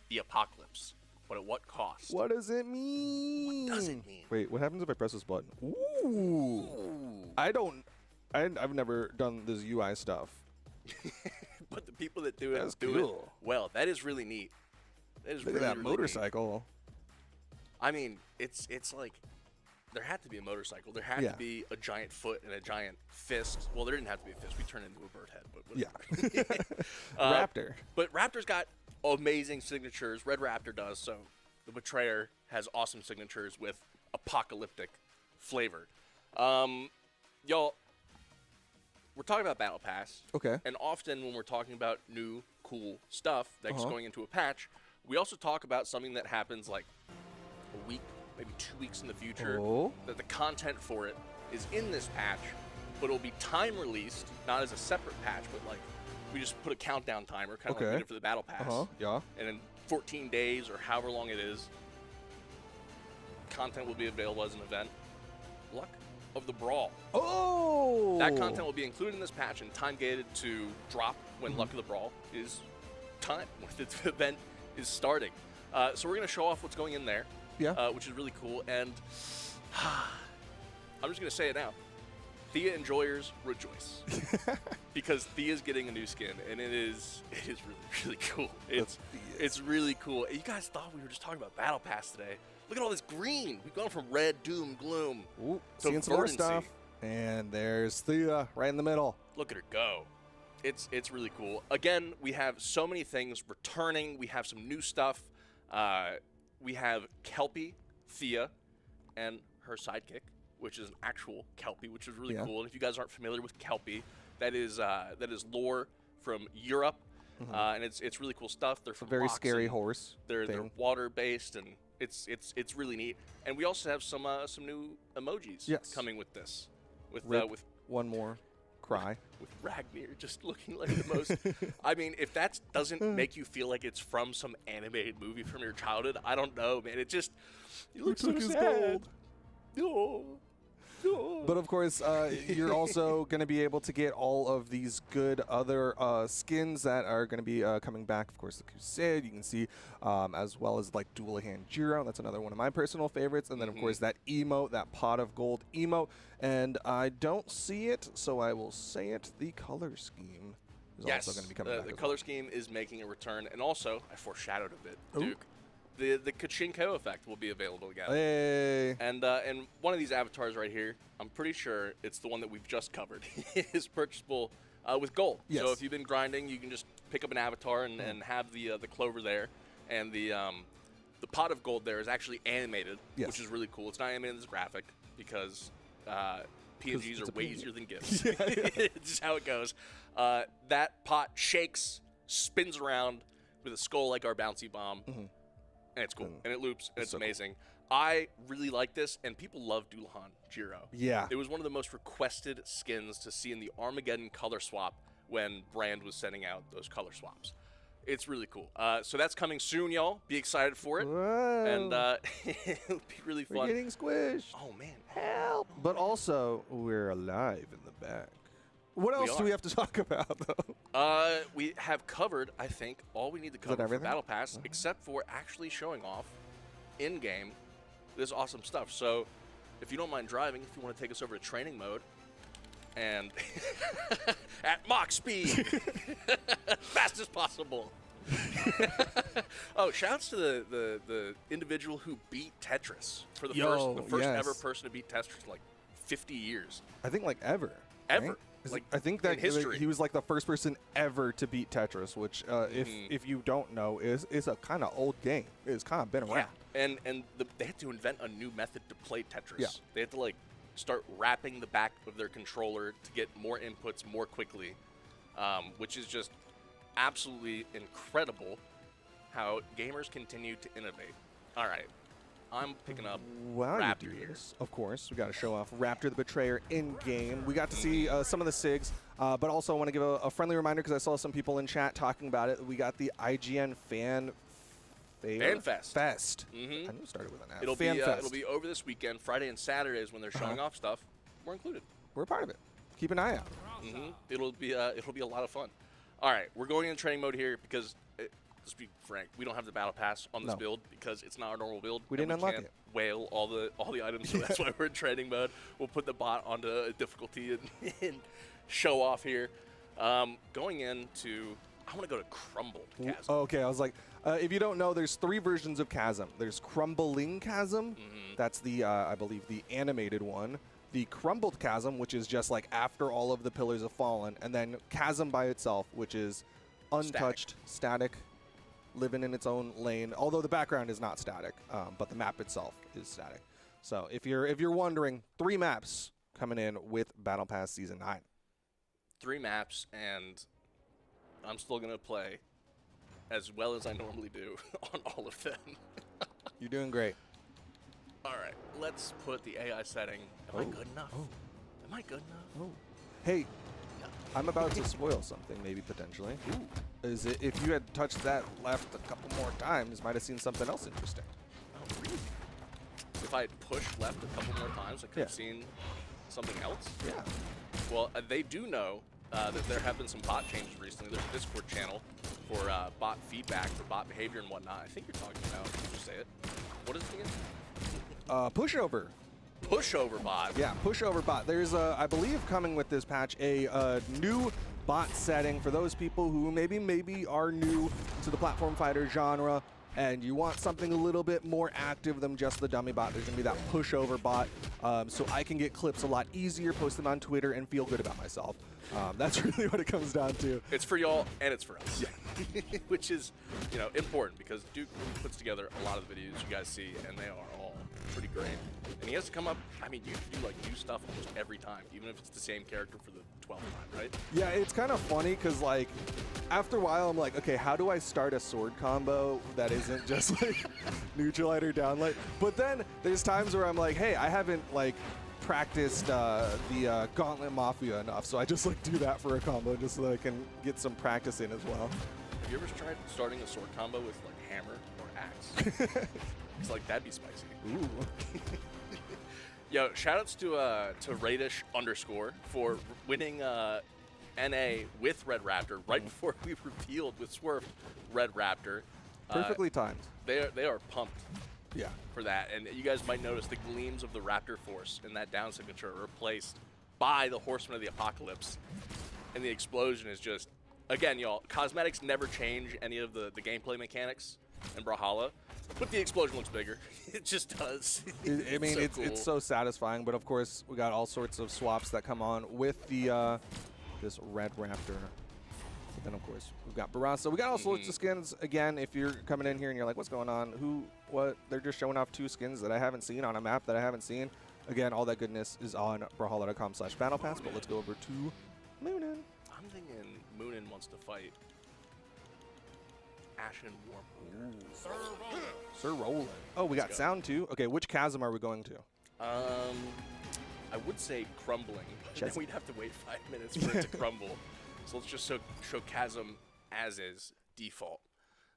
Speaker 1: the apocalypse. But at what cost?
Speaker 2: What does it mean?
Speaker 1: What does it mean?
Speaker 2: Wait, what happens if I press this button? Ooh. I've never done this UI stuff.
Speaker 1: But the people that do it
Speaker 2: That's
Speaker 1: do
Speaker 2: cool.
Speaker 1: it well. That is really neat. That is
Speaker 2: Look
Speaker 1: really,
Speaker 2: at that
Speaker 1: really neat.
Speaker 2: motorcycle.
Speaker 1: I mean, it's like there had to be a motorcycle. There had to be a giant foot and a giant fist. Well, there didn't have to be a fist. We turned into a bird head, but whatever.
Speaker 2: Yeah. Raptor.
Speaker 1: But Raptor's got amazing signatures. Red Raptor does. So the Betrayer has awesome signatures with apocalyptic flavor. Y'all, we're talking about Battle Pass.
Speaker 2: Okay.
Speaker 1: And often when we're talking about new, cool stuff that's going into a patch, we also talk about something that happens like a week, maybe 2 weeks in the future, that the content for it is in this patch, but it'll be time released, not as a separate patch, but like we just put a countdown timer, kind of like we did for the Battle Pass.
Speaker 2: Yeah.
Speaker 1: And in 14 days or however long it is, content will be available as an event. Luck of the Brawl.
Speaker 2: Oh!
Speaker 1: That content will be included in this patch and time gated to drop when Luck of the Brawl is time, when the event is starting. So we're going to show off what's going in there, which is really cool. And I'm just going to say it now. Thea enjoyers rejoice because Thea's getting a new skin, and it is really, really cool. It's really cool. You guys thought we were just talking about Battle Pass today. Look at all this green. We've gone from red, doom, gloom to
Speaker 2: seeing some more
Speaker 1: verdancy.
Speaker 2: stuff. And there's Thea right in the middle.
Speaker 1: Look at her go. It's really cool. Again, we have so many things returning. We have some new stuff. We have Kelpie, Thea, and her sidekick, which is an actual Kelpie, which is really cool. And if you guys aren't familiar with Kelpie, that is lore from Europe, and it's really cool stuff. They're from
Speaker 2: very
Speaker 1: Moxen.
Speaker 2: scary horse.
Speaker 1: They're water based, and it's really neat. And we also have some new emojis coming with this. With
Speaker 2: one more cry.
Speaker 1: With Ragnir just looking like the most. I mean, if that doesn't make you feel like it's from some animated movie from your childhood, I don't know, man. It looks so sad. No.
Speaker 2: But of course, you're also going to be able to get all of these good other skins that are going to be coming back. Of course, the Crusade, you can see, as well as like Dual Hand Jiro. That's another one of my personal favorites. And then, of course, that emote, that pot of gold emote. And I don't see it, so I will say it. The color scheme is also going to be coming back.
Speaker 1: The color scheme is making a return. And also, I foreshadowed a bit, Duke. The Kachinko effect will be available again.
Speaker 2: Hey.
Speaker 1: And one of these avatars right here, I'm pretty sure it's the one that we've just covered, is purchasable with gold.
Speaker 2: Yes.
Speaker 1: So if you've been grinding, you can just pick up an avatar and have the clover there. And the pot of gold there is actually animated, which is really cool. It's not animated as a graphic because PNGs are way easier than GIFs. It's just how it goes. That pot shakes, spins around with a skull like our bouncy bomb. And it's cool, and it loops, and it's so amazing. Cool. I really like this, and people love Dullahan Jiro.
Speaker 2: Yeah.
Speaker 1: It was one of the most requested skins to see in the Armageddon color swap when Brand was sending out those color swaps. It's really cool. So that's coming soon, y'all. Be excited for it.
Speaker 2: Whoa.
Speaker 1: And it'll be really fun.
Speaker 2: We're getting squished.
Speaker 1: Oh, man.
Speaker 2: Help. But also, we're alive in the back. What else do we have to talk about, though?
Speaker 1: We have covered, I think, all we need to cover for Battle Pass, except for actually showing off in-game this awesome stuff. So if you don't mind driving, if you want to take us over to training mode, and at Mach speed, fast as possible. Oh, shouts to the individual who beat Tetris for the first ever person to beat Tetris in like 50 years.
Speaker 2: I think like ever.
Speaker 1: Ever.
Speaker 2: Right?
Speaker 1: Like,
Speaker 2: I think that
Speaker 1: he
Speaker 2: was like the first person ever to beat Tetris, which if you don't know is a kind of old game. It's kind of been around.
Speaker 1: Yeah. And they had to invent a new method to play Tetris.
Speaker 2: Yeah.
Speaker 1: They had to like start wrapping the back of their controller to get more inputs more quickly, which is just absolutely incredible how gamers continue to innovate. All right. I'm picking up Raptor here.
Speaker 2: Of course, we got to show off Raptor the Betrayer in game. We got to see some of the SIGs, but also I want to give a friendly reminder because I saw some people in chat talking about it. We got the IGN Fan Fest. I knew it started with an F.
Speaker 1: It'll be over this weekend, Friday and Saturdays when they're showing off stuff. We're included.
Speaker 2: We're a part of it. Keep an eye out.
Speaker 1: It'll be a lot of fun. All right, we're going in training mode here because let's be frank, we don't have the battle pass on this build because it's not our normal build.
Speaker 2: We didn't unlock
Speaker 1: can't
Speaker 2: it.
Speaker 1: Whale all the items, so that's why we're in training mode. We'll put the bot onto a difficulty and show off here. Going into, I want to go to Crumbled Chasm.
Speaker 2: Okay, I was like, if you don't know, there's 3 versions of Chasm. There's Crumbling Chasm. That's the, I believe, the animated one. The Crumbled Chasm, which is just like after all of the pillars have fallen. And then Chasm by itself, which is untouched, static, living in its own lane. Although the background is not static, but the map itself is static. So if you're wondering, 3 maps coming in with Battle Pass Season 9.
Speaker 1: 3 maps, and I'm still going to play as well as I normally do on all of them.
Speaker 2: You're doing great.
Speaker 1: All right, let's put the AI setting. Am I good enough? Am I good enough?
Speaker 2: Hey, I'm about to spoil something, maybe potentially. Is it if you had touched that left a couple more times, might have seen something else interesting.
Speaker 1: Oh, really? If I had pushed left a couple more times, I could have seen something else?
Speaker 2: Yeah.
Speaker 1: Well, they do know that there have been some bot changes recently. There's a Discord channel for bot feedback, for bot behavior and whatnot. I think you're talking about, did you say it? What is it again?
Speaker 2: Pushover.
Speaker 1: Pushover bot.
Speaker 2: Yeah, pushover bot. There's, I believe, coming with this patch, a new bot setting for those people who maybe are new to the platform fighter genre, and you want something a little bit more active than just the dummy bot. There's gonna be that pushover bot, so I can get clips a lot easier, post them on Twitter, and feel good about myself. That's really what it comes down to.
Speaker 1: It's for y'all and it's for us, which is, you know, important because Duke puts together a lot of the videos you guys see, and they are all pretty great. And he has to come up. I mean, you do like new stuff almost every time, even if it's the same character for the 12th time, right?
Speaker 2: Yeah, it's kind of funny because like after a while, I'm like, okay, how do I start a sword combo that isn't just like neutral or down light? But then there's times where I'm like, hey, I haven't like practiced the Gauntlet Mafia enough, so I just like do that for a combo just so that I can get some practice in as well.
Speaker 1: Have you ever tried starting a sword combo with like hammer or axe? It's like that'd be spicy.
Speaker 2: Ooh.
Speaker 1: Yo, shoutouts to Radish _ for winning NA with Red Raptor right before we revealed with Swerve Red Raptor.
Speaker 2: Perfectly timed.
Speaker 1: They are pumped.
Speaker 2: Yeah.
Speaker 1: For that, and you guys might notice the gleams of the Raptor Force in that down signature are replaced by the Horsemen of the Apocalypse, and the explosion is just, again, y'all, cosmetics never change any of the gameplay mechanics in Brawlhalla, but the explosion looks bigger. It just does.
Speaker 2: I mean,
Speaker 1: so cool.
Speaker 2: It's so satisfying, but of course we got all sorts of swaps that come on with the this Red Raptor. But then of course we've got Barassa. We got all sorts of skins. Again, if you're coming in here and you're like, what's going on? Who? What? They're just showing off 2 skins that I haven't seen on a map that I haven't seen. Again, all that goodness is on brawlhalla.com/battlepass. But let's go over to Moonin.
Speaker 1: I'm thinking Moonin wants to fight Ashen Warm.
Speaker 2: Sir Roland. Oh, we got sound too. Okay, which chasm are we going to?
Speaker 1: I would say Crumbling, but then we'd have to wait 5 minutes for it to crumble. So let's just show Chasm as is default.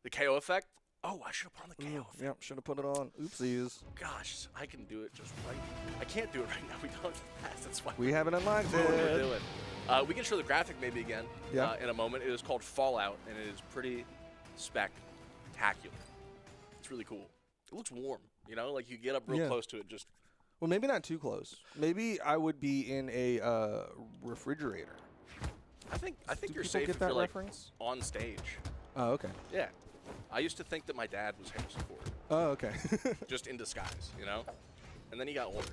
Speaker 1: The KO effect. Oh, I should have put on the KO effect.
Speaker 2: Yep, should have put it on. Oopsies.
Speaker 1: Gosh, I can do it just right. I can't do it right now. We don't have the pass. That's why
Speaker 2: we haven't unlocked
Speaker 1: it.
Speaker 2: it.
Speaker 1: Do it. We can show the graphic maybe again in a moment. It is called Fallout, and it is pretty spectacular. It's really cool. It looks warm, you know, like you get up real close to it. Just
Speaker 2: well, maybe not too close. Maybe I would be in a refrigerator.
Speaker 1: I think you're
Speaker 2: people
Speaker 1: safe
Speaker 2: get
Speaker 1: if you're
Speaker 2: that
Speaker 1: like
Speaker 2: reference?
Speaker 1: on stage.
Speaker 2: Oh, okay.
Speaker 1: Yeah. I used to think that my dad was Harrison Ford.
Speaker 2: Oh, okay.
Speaker 1: Just in disguise, you know? And then he got older.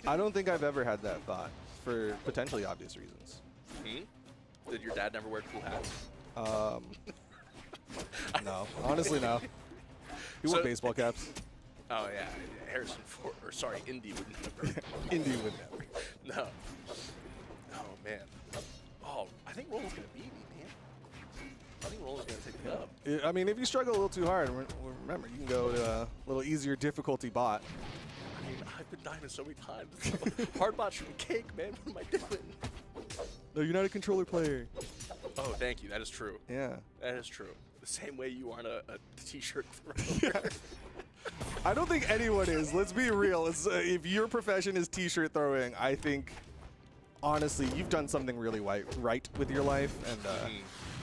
Speaker 2: I don't think I've ever had that thought for potentially obvious reasons.
Speaker 1: Did your dad never wear cool hats?
Speaker 2: No. Honestly, no. He wore baseball caps.
Speaker 1: Oh, yeah. Harrison Ford. Or, sorry, Indy would never.
Speaker 2: Indy would never.
Speaker 1: No. Oh, man. Oh, I think Roland's going to beat me, man. I think Roland's going to take it up.
Speaker 2: I mean, if you struggle a little too hard, remember, you can go to a little easier difficulty bot.
Speaker 1: I mean, I've been dying so many times. Hard bot should be cake, man. What am I doing?
Speaker 2: No, you're not a controller player.
Speaker 1: Oh, thank you. That is true.
Speaker 2: Yeah.
Speaker 1: That is true. The same way you aren't a t-shirt thrower.
Speaker 2: I don't think anyone is. Let's be real. If your profession is t-shirt throwing, I think, honestly, you've done something really right with your life. And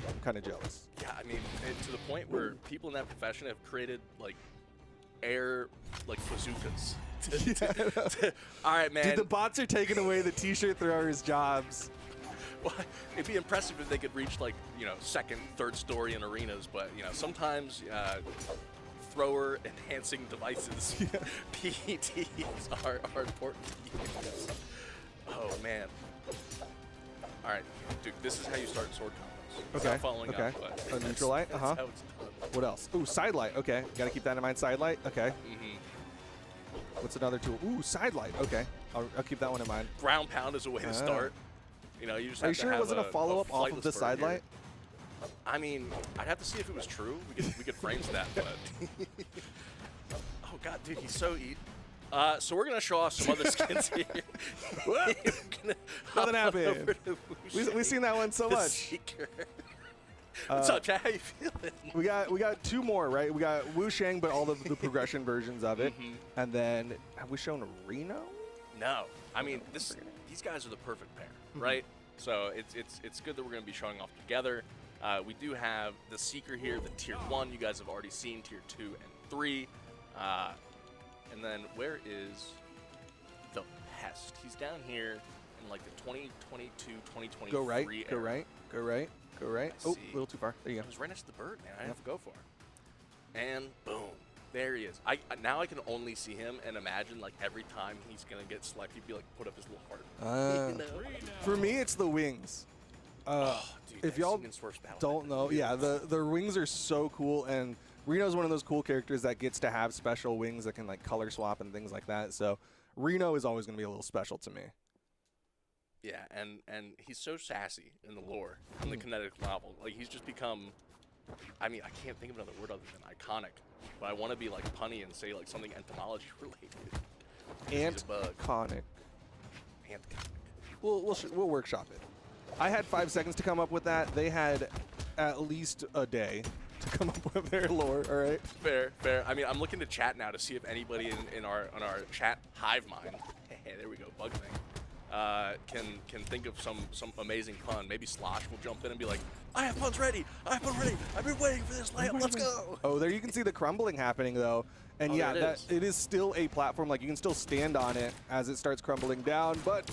Speaker 2: I'm kind of jealous.
Speaker 1: Yeah, I mean, to the point where people in that profession have created like air like bazookas. All right, man.
Speaker 2: Dude, the bots are taking away the t-shirt throwers' jobs.
Speaker 1: Well, it'd be impressive if they could reach like, you know, second, third story in arenas, but you know, sometimes thrower enhancing devices, PEDs are important to use. Oh man. All right, dude, this is how you start sword combos.
Speaker 2: Okay.
Speaker 1: Not following
Speaker 2: Okay.
Speaker 1: up, but
Speaker 2: A neutral light.
Speaker 1: that's how it's done.
Speaker 2: What else? Ooh, side light. Okay, gotta keep that in mind. Side light. Okay.
Speaker 1: Mm-hmm.
Speaker 2: What's another tool? Ooh, side light. Okay, I'll keep that one in mind.
Speaker 1: Ground pound is a way to start. You know, you just
Speaker 2: Are
Speaker 1: have
Speaker 2: you
Speaker 1: to
Speaker 2: sure it
Speaker 1: have
Speaker 2: wasn't a follow-up off of
Speaker 1: flightless
Speaker 2: the
Speaker 1: bird
Speaker 2: side
Speaker 1: here.
Speaker 2: light?
Speaker 1: I mean, I'd have to see if it was true. We could frame that, but oh god, dude, he's so eat. So we're gonna show off some other skins here.
Speaker 2: Nothing happened. We've seen that one so much.
Speaker 1: Seeker. What's up, Chad? How you feeling?
Speaker 2: We got two more, right? We got Wu Shang, but all the progression versions of it, and then have we shown Reno?
Speaker 1: No, I mean these guys are the perfect pair, right? So it's good that we're gonna be showing off together. We do have the Seeker here, the Tier 1. You guys have already seen Tier 2 and 3. And then where is the Pest? He's down here in like the 2022, 2023
Speaker 2: Go right,
Speaker 1: era.
Speaker 2: go right, go right, go right. Oh,
Speaker 1: see.
Speaker 2: a little too far. There you
Speaker 1: I
Speaker 2: go.
Speaker 1: was right next to the bird, man. I didn't have to go far. And boom, there he is. Now I can only see him and imagine like every time he's gonna get selected, he'd be like put up his little heart. You know?
Speaker 2: For me, it's the wings.
Speaker 1: Dude,
Speaker 2: if y'all don't know, yeah, the wings are so cool, and Reno's one of those cool characters that gets to have special wings that can like color swap and things like that. So Reno is always going to be a little special to me.
Speaker 1: Yeah, and he's so sassy in the lore, in the Kinetic novel. Like he's just become. I mean, I can't think of another word other than iconic, but I want to be like punny and say like something entomology related.
Speaker 2: Ant-conic.
Speaker 1: Ant-conic.
Speaker 2: We'll workshop it. I had 5 seconds to come up with that. They had at least a day to come up with their lore. All right.
Speaker 1: Fair, fair. I mean, I'm looking to chat now to see if anybody in our chat hive mind. Hey, there we go, bug thing. Can think of some amazing pun. Maybe Slosh will jump in and be like, I have puns ready. I have puns ready. I've been waiting for this layup. Let's go.
Speaker 2: Oh, there you can see the crumbling happening though. And yeah, it is still a platform. Like you can still stand on it as it starts crumbling down, but.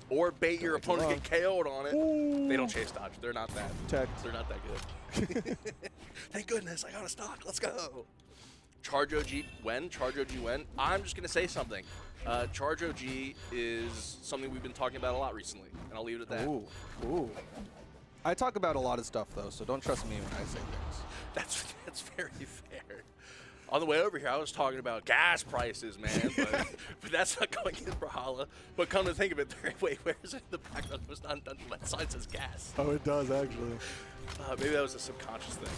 Speaker 1: Or bait your opponent get KO'd on it.
Speaker 2: Ooh.
Speaker 1: They don't chase dodge. They're not that.
Speaker 2: Tech.
Speaker 1: They're not that good. Thank goodness I got a stock. Let's go. Charge OG when? Charge OG when? I'm just going to say something. Charge OG is something we've been talking about a lot recently, and I'll leave it at that.
Speaker 2: Ooh. Ooh. I talk about a lot of stuff though, so don't trust me when I say things.
Speaker 1: That's very fair. On the way over here, I was talking about gas prices, man, but that's not going in Brawlhalla. But come to think of it, wait, where is it in the background? It was not done. That sign says gas.
Speaker 2: Oh, it does actually.
Speaker 1: Maybe that was a subconscious thing.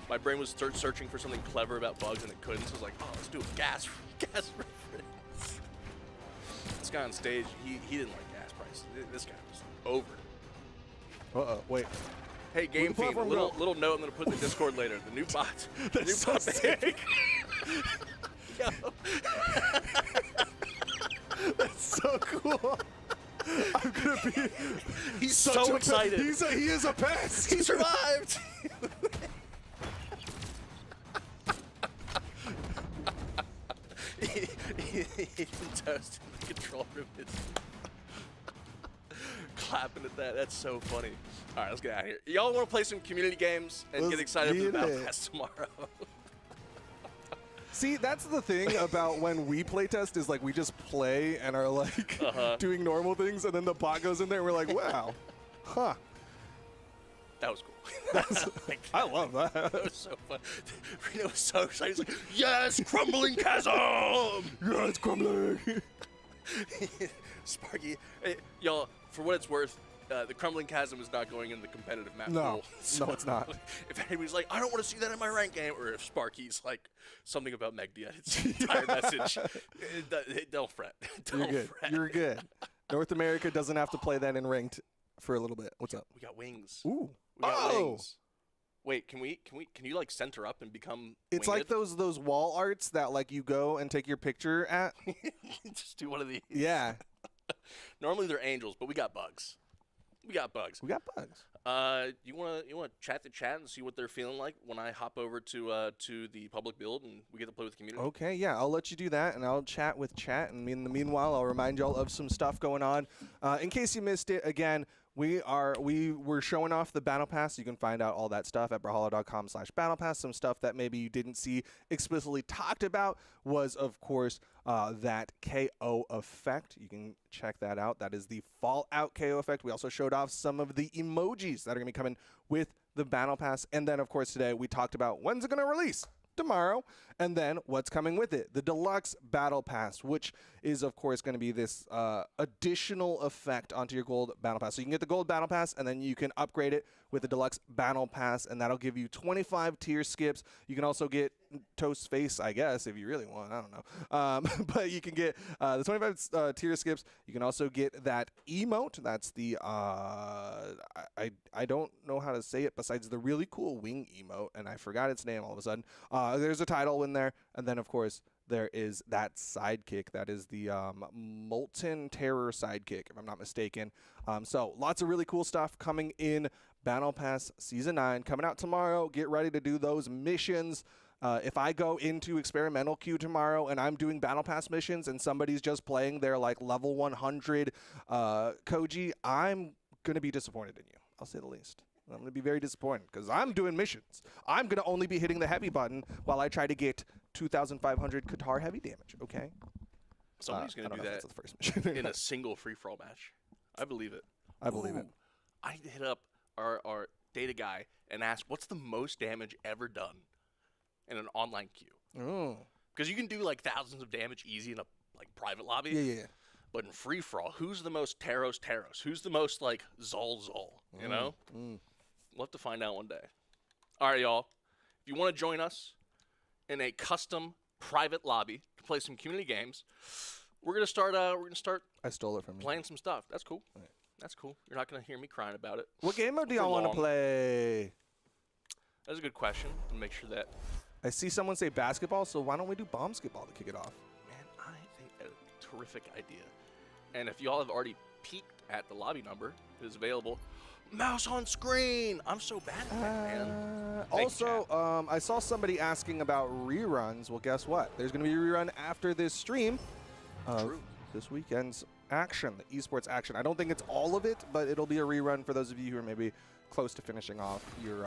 Speaker 1: My brain was searching for something clever about bugs, and it couldn't. So I was like, oh, let's do a gas reference. This guy on stage, he didn't like gas prices. This guy was over it.
Speaker 2: Wait.
Speaker 1: Hey, Game Fiend, little note I'm going to put in the Discord later. The new bot. The new bot sick. Yo.
Speaker 2: That's so cool. I'm going to be
Speaker 1: He's so excited.
Speaker 2: He is a pest.
Speaker 1: He survived. He's been toasted in the control room. Clapping at that. That's so funny. All right, let's get out of here. Y'all want to play some community games and get excited for the Battlepass tomorrow?
Speaker 2: See, that's the thing about when we play test is like we just play and are like doing normal things, and then the bot goes in there and we're like, wow, huh.
Speaker 1: That was cool.
Speaker 2: I love that.
Speaker 1: That was so fun. Reno was so excited. He's like, yes, crumbling chasm!
Speaker 2: Yeah, it's crumbling.
Speaker 1: Sparky, hey, y'all, for what it's worth, the crumbling chasm is not going in the competitive map pool.
Speaker 2: No, it's not.
Speaker 1: If anybody's like, I don't want to see that in my rank game, or if Sparky's like something about Megdia, its entire message, don't fret.
Speaker 2: You're good. You're good. North America doesn't have to play that in ranked for a little bit. What's up?
Speaker 1: We got wings.
Speaker 2: Ooh.
Speaker 1: We got wings. Wait, can you like center up and become
Speaker 2: It's
Speaker 1: winged?
Speaker 2: like those wall arts that like you go and take your picture at.
Speaker 1: Just do one of these.
Speaker 2: Yeah.
Speaker 1: Normally they're angels, but we got bugs. We got bugs.
Speaker 2: We got bugs.
Speaker 1: You wanna chat the chat and see what they're feeling like when I hop over to the public build and we get to play with the community?
Speaker 2: Okay, yeah, I'll let you do that, and I'll chat with chat. And in the meanwhile, I'll remind y'all of some stuff going on. In case you missed it, again, we were showing off the Battle Pass. You can find out all that stuff at brawlhalla.com/battlepass. Some stuff that maybe you didn't see explicitly talked about was, of course, that KO effect. You can check that out. That is the Fallout KO effect. We also showed off some of the emojis that are going to be coming with the Battle Pass. And then, of course, today we talked about when's it going to release? Tomorrow. And then what's coming with it? The Deluxe Battle Pass, which is, of course, going to be this additional effect onto your Gold Battle Pass. So you can get the Gold Battle Pass, and then you can upgrade it with the Deluxe Battle Pass, and that'll give you 25 tier skips. You can also get Toast Face, I guess, if you really want. I don't know. But you can get the 25 tier skips. You can also get that emote. That's the, I don't know how to say it besides the really cool wing emote, and I forgot its name all of a sudden. There's a title in there, and then, of course, there is that sidekick. That is the Molten Terror sidekick, if I'm not mistaken. So lots of really cool stuff coming in Battle Pass Season 9. Coming out tomorrow. Get ready to do those missions. If I go into experimental queue tomorrow and I'm doing Battle Pass missions and somebody's just playing their like level 100 Koji, I'm going to be disappointed in you. I'll say the least. I'm going to be very disappointed because I'm doing missions. I'm going to only be hitting the heavy button while I try to get 2,500 Qatar heavy damage, okay?
Speaker 1: Somebody's going to do that
Speaker 2: the first mission.
Speaker 1: in a single free-for-all match. I believe it.
Speaker 2: I believe it.
Speaker 1: I hit up our data guy and asked, what's the most damage ever done in an online queue?
Speaker 2: Oh.
Speaker 1: Because you can do like thousands of damage easy in a like private lobby.
Speaker 2: Yeah.
Speaker 1: But in free-for-all, who's the most Taros? Who's the most like Zol? You know? We'll have to find out one day. All right, y'all. If you want to join us in a custom private lobby to play some community games, we're gonna start.
Speaker 2: I stole it from you.
Speaker 1: Playing some stuff. That's cool.
Speaker 2: Right.
Speaker 1: That's cool. You're not gonna hear me crying about it.
Speaker 2: What game mode do y'all want to play?
Speaker 1: That's a good question. To make sure that.
Speaker 2: I see someone say basketball, so why don't we do basketball to kick it off?
Speaker 1: Man, I think that's a terrific idea. And if y'all have already peeked at the lobby number, it is available. Mouse on screen. I'm so bad at that, man.
Speaker 2: Also, I saw somebody asking about reruns. Well, guess what? There's going to be a rerun after this stream of this weekend's action, the esports action. I don't think it's all of it, but it'll be a rerun for those of you who are maybe close to finishing off your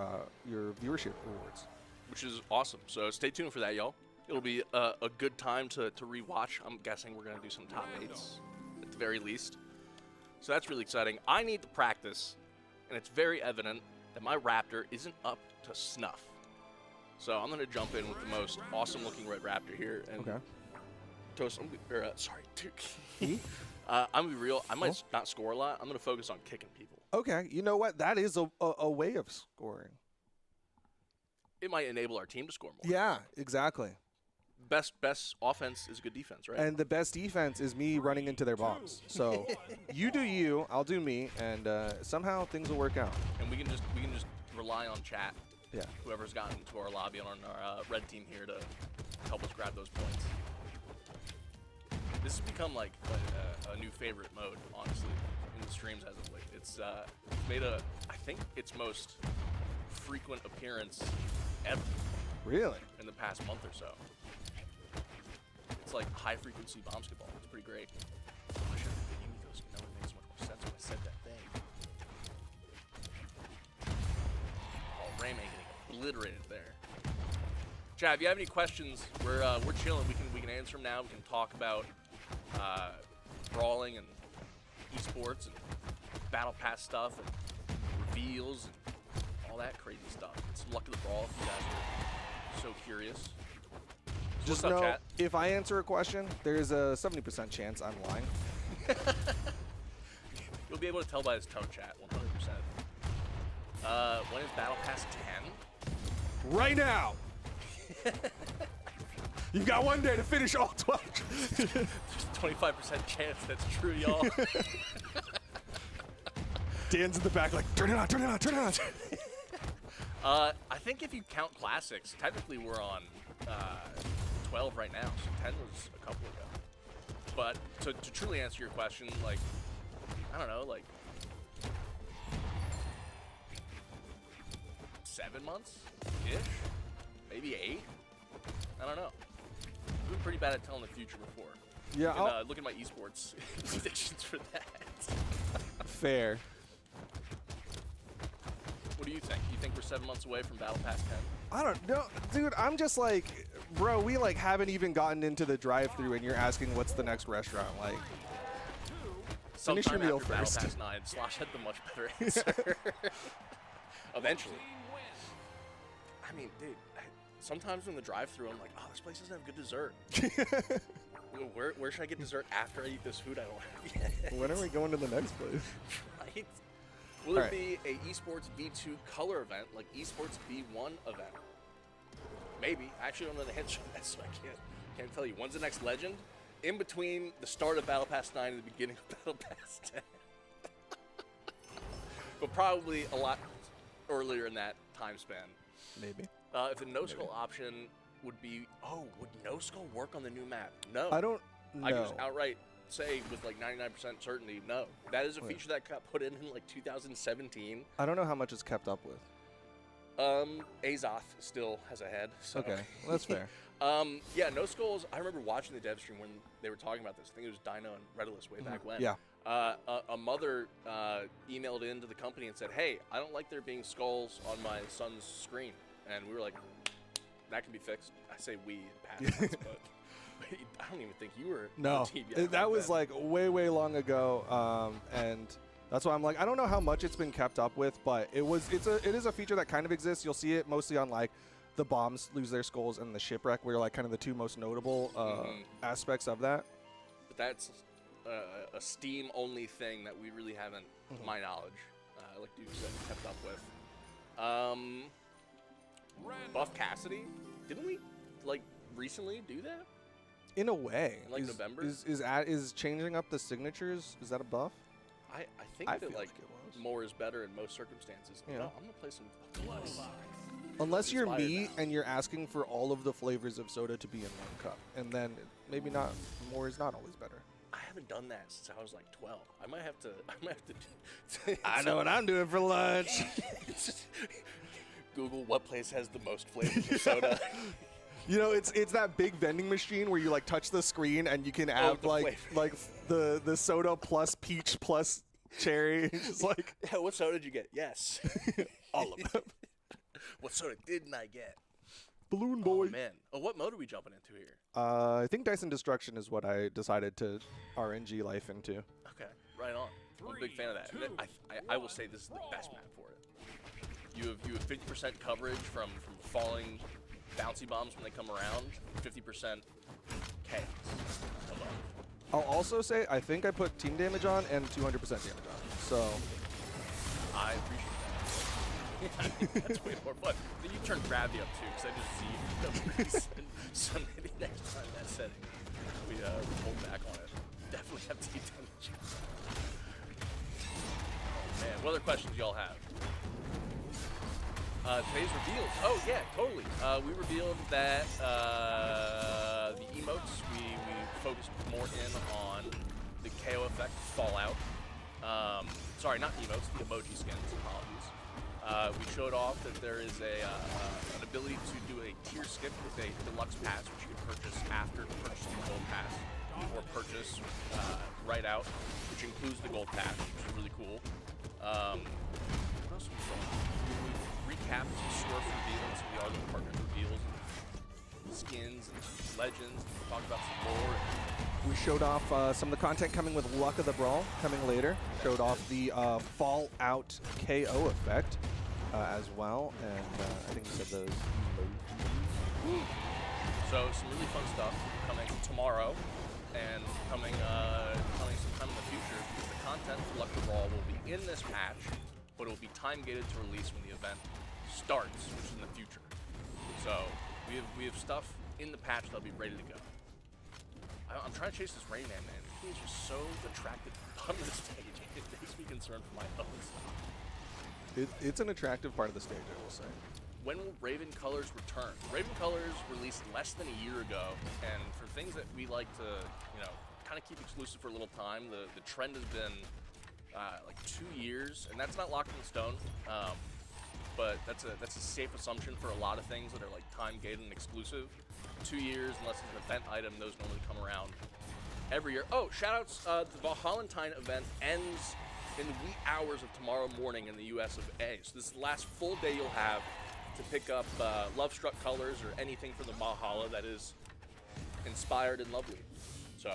Speaker 2: viewership rewards.
Speaker 1: Which is awesome. So stay tuned for that, y'all. It'll be a good time to rewatch. I'm guessing we're going to do some top 8s at the very least. So that's really exciting. I need to practice. And it's very evident that my Raptor isn't up to snuff. So I'm going to jump in with the most awesome-looking red Raptor here. And
Speaker 2: okay.
Speaker 1: Toast, sorry, I'm going to be real. I might not score a lot. I'm going to focus on kicking people.
Speaker 2: Okay. You know what? That is a way of scoring.
Speaker 1: It might enable our team to score more.
Speaker 2: Yeah, exactly.
Speaker 1: Best offense is good defense, right?
Speaker 2: And the best defense is me running into their bombs. So you do you, I'll do me, and somehow things will work out.
Speaker 1: And we can just rely on chat.
Speaker 2: Yeah.
Speaker 1: Whoever's gotten to our lobby on our red team here to help us grab those points. This has become like a new favorite mode, honestly, in the streams as of late. It's made I think its most frequent appearance ever.
Speaker 2: Really?
Speaker 1: In the past month or so. It's like high-frequency basketball. It's pretty great. I should have been Uniqos. That would make so much more sense when I said that thing. Oh, Rayman getting obliterated there. Chad, if you have any questions, we're chilling. We can answer them now. We can talk about brawling and esports and Battle Pass stuff and reveals and all that crazy stuff. It's some luck of the Brawl if you guys are so curious.
Speaker 2: Just
Speaker 1: What's up,
Speaker 2: know,
Speaker 1: chat?
Speaker 2: if I answer a question, there's a 70% chance I'm lying.
Speaker 1: You'll be able to tell by his tone, chat, 100%. When is Battle Pass 10?
Speaker 2: Right now! You've got one day to finish all 12.
Speaker 1: There's a 25% chance that's true, y'all.
Speaker 2: Dan's in the back like, turn it on, turn it on, turn it on.
Speaker 1: I think if you count classics, technically we're on 12 right now, so 10 was a couple ago. But to truly answer your question, like, I don't know, like 7 months-ish, maybe 8. I don't know. I've been pretty bad at telling the future before.
Speaker 2: Yeah,
Speaker 1: Look at my esports predictions for that.
Speaker 2: fair.
Speaker 1: What do you think? You think we're 7 months away from Battle Pass 10?
Speaker 2: I don't know, dude. I'm just like, bro, we like haven't even gotten into the drive-through, and you're asking what's the next restaurant. Like, finish your
Speaker 1: Sometime
Speaker 2: meal
Speaker 1: after Battle
Speaker 2: first.
Speaker 1: Pass 9, Slosh had the much better answer. Eventually. I mean, dude, sometimes in the drive-through, I'm like, oh, this place doesn't have good dessert. Where should I get dessert after I eat this food I don't have yet?
Speaker 2: When are we going to the next place?
Speaker 1: Right? Will it be a esports V2 color event like esports V1 event? Maybe. I actually don't know the hints on that, so I can't tell you. When's the next legend? In between the start of Battle Pass 9 and the beginning of Battle Pass 10. But probably a lot earlier in that time span.
Speaker 2: Maybe.
Speaker 1: If the no-skull option would be, would no-skull work on the new map? No.
Speaker 2: I don't know.
Speaker 1: I can just outright say with like 99% certainty, no. That is a feature that got put in like 2017.
Speaker 2: I don't know how much it's kept up with.
Speaker 1: Azoth still has a head. So.
Speaker 2: Okay, well, that's fair.
Speaker 1: Yeah, no skulls. I remember watching the dev stream when they were talking about this. I think it was Dino and Redolus way back when.
Speaker 2: Yeah.
Speaker 1: A mother emailed into the company and said, "Hey, I don't like there being skulls on my son's screen," and we were like, "That can be fixed." I say we in past tense, but I don't even think you were.
Speaker 2: No,
Speaker 1: on the team yet
Speaker 2: that was like way long ago, and that's why I'm like, I don't know how much it's been kept up with, but it is a feature that kind of exists. You'll see it mostly on like the bombs lose their skulls and the shipwreck, where like kind of the two most notable aspects of that.
Speaker 1: But that's a Steam only thing that we really haven't, to my knowledge, like Duke said, kept up with. Buff Cassidy, didn't we like recently do that?
Speaker 2: In a way,
Speaker 1: In, like, November?
Speaker 2: Is changing up the signatures, is that a buff?
Speaker 1: I think
Speaker 2: I
Speaker 1: that
Speaker 2: feel
Speaker 1: like
Speaker 2: like it was.
Speaker 1: more is better in most circumstances.
Speaker 2: Yeah.
Speaker 1: No, I'm gonna play some Deluxe.
Speaker 2: Unless you're
Speaker 1: Inspired
Speaker 2: me
Speaker 1: now.
Speaker 2: and you're asking for all of the flavors of soda to be in one cup, and then maybe not, more is not always better.
Speaker 1: I haven't done that since I was like 12. I might have to.
Speaker 2: I know what I'm doing for lunch.
Speaker 1: Google what place has the most flavors of soda.
Speaker 2: You know, it's that big vending machine where you like touch the screen and you can add
Speaker 1: the
Speaker 2: like the soda plus peach plus cherry. Just like,
Speaker 1: Yeah, what soda did you get? Yes.
Speaker 2: all of them.
Speaker 1: What soda didn't I get?
Speaker 2: Balloon boy.
Speaker 1: Oh, man. Oh, what mode are we jumping into here?
Speaker 2: I think Dyson Destruction is what I decided to RNG life into.
Speaker 1: Okay, right on. I'm a big fan of that. And I will say this is the best map for it. You have 50% coverage from falling bouncy bombs when they come around, 50% chaos above.
Speaker 2: I'll also say I think I put team damage on and 200% damage on. So
Speaker 1: I appreciate that. That's way more fun. Then you turn gravity up too, because I just see the so maybe next time that setting we hold back on it. Definitely have team damage. Oh man, what other questions y'all have? Today's reveals. Oh yeah, totally. We revealed that the emotes, we focused more in on the KO effect Fallout. Sorry, not emotes, the emoji skins. Apologies. We showed off that there is an ability to do a tier skip with a deluxe pass, which you can purchase after purchasing the gold pass, or purchase right out, which includes the gold pass, which is really cool. What else we saw? Recap some store reveals, some of the Argent partner reveals, and skins and legends, and talk about some more.
Speaker 2: we showed off some of the content coming with Luck of the Brawl coming later. Showed off the Fallout KO effect as well, and I think you said those.
Speaker 1: So some really fun stuff coming tomorrow, and coming sometime in the future. The content for Luck of the Brawl will be in this patch, but it will be time gated to release when the event starts, which is in the future. So we have stuff in the patch that'll be ready to go. I'm trying to chase this Rain Man, man. He's just so attractive on the stage. It makes me concerned for my own stuff.
Speaker 2: It's an attractive part of the stage, I will say.
Speaker 1: When will Raven Colors return? Raven Colors released less than a year ago, and for things that we like to, kind of keep exclusive for a little time, the trend has been like 2 years, and that's not locked in stone. but that's a safe assumption for a lot of things that are like time gated and exclusive. 2 years, unless it's an event item, those normally come around every year. Oh, shoutouts! The Valentine event ends in the wee hours of tomorrow morning in the US of A. So this is the last full day you'll have to pick up Love Struck colors or anything from the Brawlhalla that is inspired and lovely. So,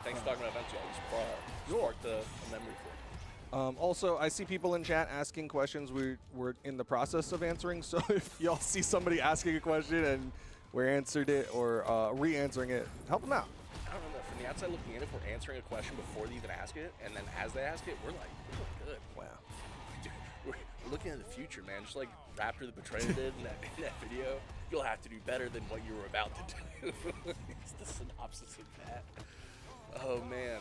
Speaker 1: thanks for talking about events, y'all. This sparked a memory for you.
Speaker 2: Also, I see people in chat asking questions we're in the process of answering, so if y'all see somebody asking a question and we're answered it or re-answering it, help them out.
Speaker 1: I don't know, from the outside looking in, if we're answering a question before they even ask it, and then as they ask it, we're like, we look good. Wow. Dude, we're looking at the future, man. Just like Raptor the Betrayer did in that video. You'll have to do better than what you were about to do. It's the synopsis of that. Oh, man.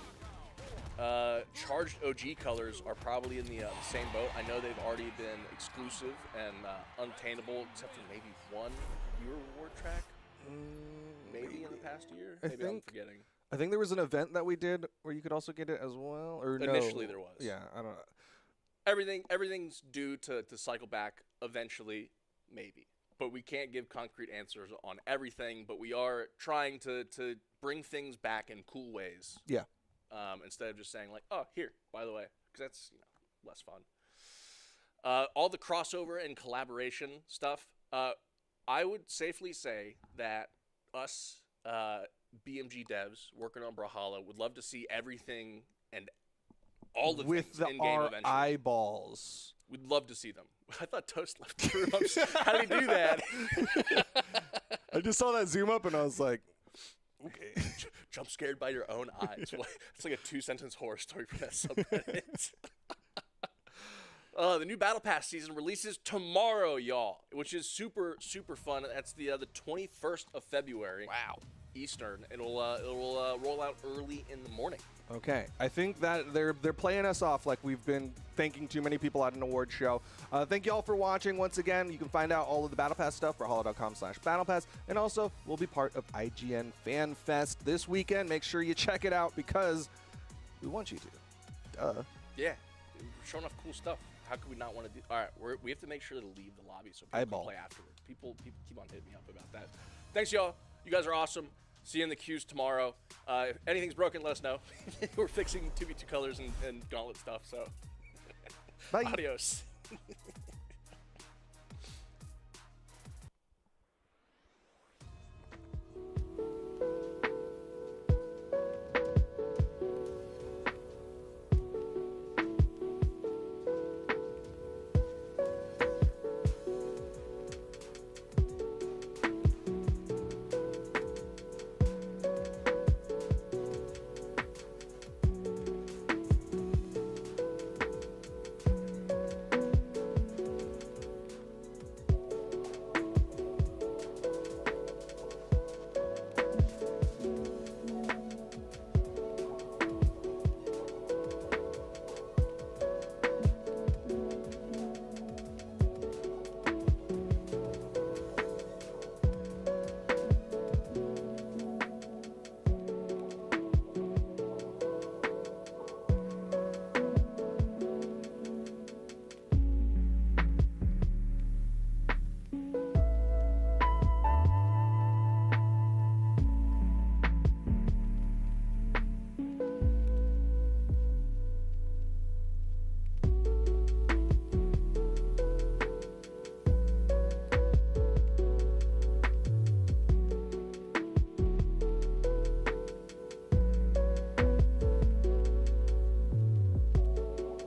Speaker 1: Charged OG colors are probably in the same boat. I know they've already been exclusive and unattainable, except for maybe one viewer reward track. Maybe in the past year. Maybe I'm forgetting.
Speaker 2: I think there was an event that we did where you could also get it as well, or
Speaker 1: initially there was.
Speaker 2: Yeah, I don't know.
Speaker 1: Everything's due to cycle back eventually, maybe. But we can't give concrete answers on everything. But we are trying to bring things back in cool ways.
Speaker 2: Yeah.
Speaker 1: Instead of just saying like, oh, here, by the way, because that's less fun. All the crossover and collaboration stuff. I would safely say that us BMG devs working on Brawlhalla would love to see everything and all the
Speaker 2: with
Speaker 1: things
Speaker 2: the
Speaker 1: in-game
Speaker 2: our
Speaker 1: eventually.
Speaker 2: Eyeballs.
Speaker 1: We'd love to see them. I thought Toast left the room. How did he do that?
Speaker 2: I just saw that zoom up and I was like, okay.
Speaker 1: Jump scared by your own eyes. It's like a 2-sentence horror story from that subreddit. The new Battle Pass season releases tomorrow, y'all, which is super, super fun. That's the 21st of February. Wow. Eastern. It'll roll out early in the morning.
Speaker 2: Okay, I think that they're playing us off like we've been thanking too many people at an award show. Thank you all for watching. Once again, you can find out all of the Battle Pass stuff for Brawlhalla.com/BattlePass, and also we'll be part of IGN Fan Fest this weekend. Make sure you check it out because we want you to.
Speaker 1: Yeah, we're showing off cool stuff. How could we not want to do? All right, we have to make sure to leave the lobby so people can play afterward. People keep on hitting me up about that. Thanks, y'all. You guys are awesome. See you in the queues tomorrow. If anything's broken, let us know. We're fixing 2v2 colors and gauntlet stuff, so.
Speaker 2: Bye.
Speaker 1: Adios.